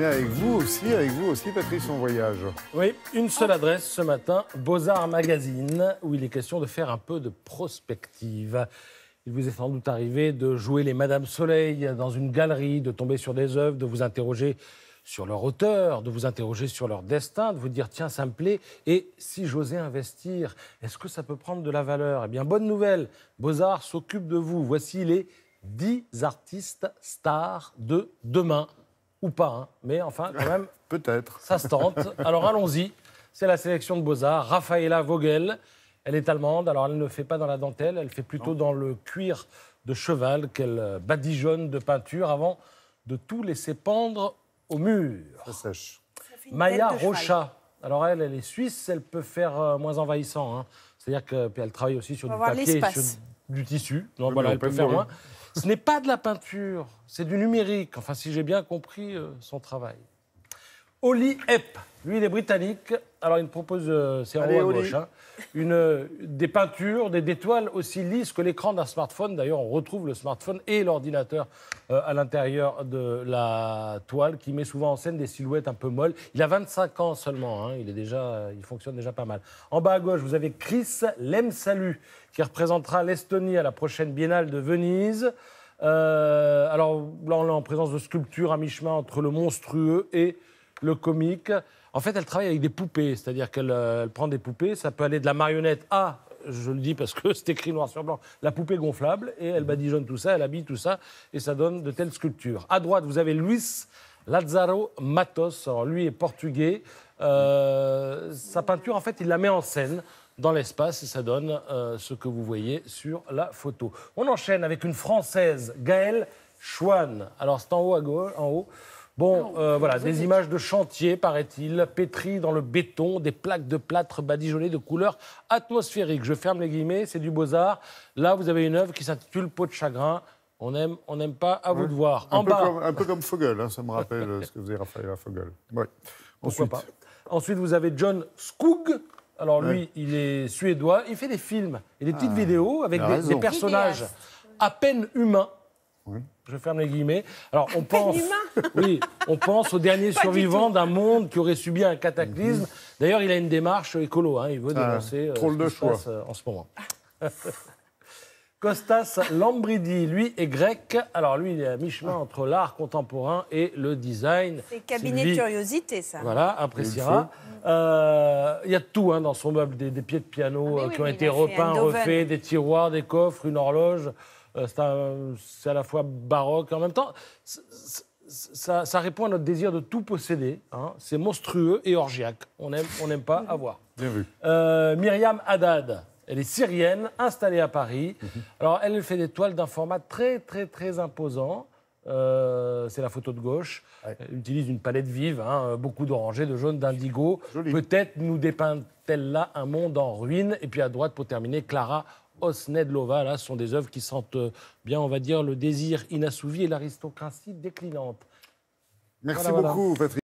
Mais avec vous aussi, Patrice, on voyage. Oui, une seule adresse ce matin, Beaux-Arts Magazine, où il est question de faire un peu de prospective. Il vous est sans doute arrivé de jouer les Madame Soleil dans une galerie, de tomber sur des œuvres, de vous interroger sur leur auteur, de vous interroger sur leur destin, de vous dire tiens, ça me plaît, et si j'osais investir, est-ce que ça peut prendre de la valeur? Eh bien, bonne nouvelle, Beaux-Arts s'occupe de vous. Voici les 10 artistes stars de demain. Ou pas, hein. Mais enfin, quand même, peut-être. Ça se tente. Alors allons-y, c'est la sélection de Beaux-Arts. Raffaella Vogel, elle est allemande, alors elle ne fait pas dans la dentelle, elle fait plutôt dans le cuir de cheval qu'elle badigeonne de peinture avant de tout laisser pendre au mur. Ça sèche. Maya Rocha, alors elle est suisse, elle peut faire moins envahissant, hein. C'est-à-dire qu'elle travaille aussi sur du papier et sur du tissu. Donc voilà, elle peut faire moins. Ce n'est pas de la peinture, c'est du numérique. Enfin, si j'ai bien compris son travail. Oli Epp, lui, il est britannique. Alors, il me propose, c'est en haut à gauche, hein, des peintures, des toiles aussi lisses que l'écran d'un smartphone. D'ailleurs, on retrouve le smartphone et l'ordinateur à l'intérieur de la toile, qui met souvent en scène des silhouettes un peu molles. Il a 25 ans seulement, hein, il fonctionne déjà pas mal. En bas à gauche, vous avez Chris Lemsalu, qui représentera l'Estonie à la prochaine Biennale de Venise. Alors là, on est en présence de sculptures à mi-chemin entre le monstrueux et le comique. En fait, elle travaille avec des poupées, c'est-à-dire qu'elle prend des poupées, ça peut aller de la marionnette à, je le dis parce que c'est écrit noir sur blanc, la poupée gonflable, et elle badigeonne tout ça, elle habille tout ça, et ça donne de telles sculptures. À droite, vous avez Luis Lázaro Matos, alors lui est portugais. Sa peinture, en fait, il la met en scène dans l'espace, et ça donne ce que vous voyez sur la photo. On enchaîne avec une Française, Gaëlle Chouane. Alors, c'est en haut à gauche, en haut. Bon, voilà, des images de chantier, paraît-il, pétries dans le béton, des plaques de plâtre badigeonnées de couleurs atmosphériques. Je ferme les guillemets, c'est du Beaux-Arts. Là, vous avez une œuvre qui s'intitule Peau de chagrin. On n'aime pas, à vous de voir. Un peu comme Vogel, hein, ça me rappelle ce que faisait Raffaella Vogel. Ouais. Pourquoi pas. Ensuite, vous avez John Skog. Alors lui, il est suédois, il fait des films et des petites vidéos avec des personnages à peine humains. Oui. Je ferme les guillemets. Alors on pense au dernier survivant d'un monde qui aurait subi un cataclysme. D'ailleurs, il a une démarche écolo, hein, il veut dénoncer ce qui se passe en ce moment. Kostas Lambridi, lui, est grec. Alors lui, il est à mi-chemin entre l'art contemporain et le design. C'est cabinet de curiosité, ça. Voilà, appréciera. Il y a de tout, hein, dans son meuble, des pieds de piano qui ont été repeints, refaits, des tiroirs, des coffres, une horloge. C'est à la fois baroque et en même temps, ça répond à notre désir de tout posséder. Hein. C'est monstrueux et orgiaque. On n'aime pas avoir. Bien vu. Myriam Haddad. Elle est syrienne, installée à Paris. Alors, elle fait des toiles d'un format très, très, très imposant. C'est la photo de gauche. Ouais. Elle utilise une palette vive, hein, beaucoup d'orangé, de jaune, d'indigo. Peut-être nous dépeint-elle là un monde en ruine. Et puis à droite, pour terminer, Clara Osnedlova. Là, ce sont des œuvres qui sentent bien, on va dire, le désir inassouvi et l'aristocratie déclinante. Merci beaucoup, Patrick.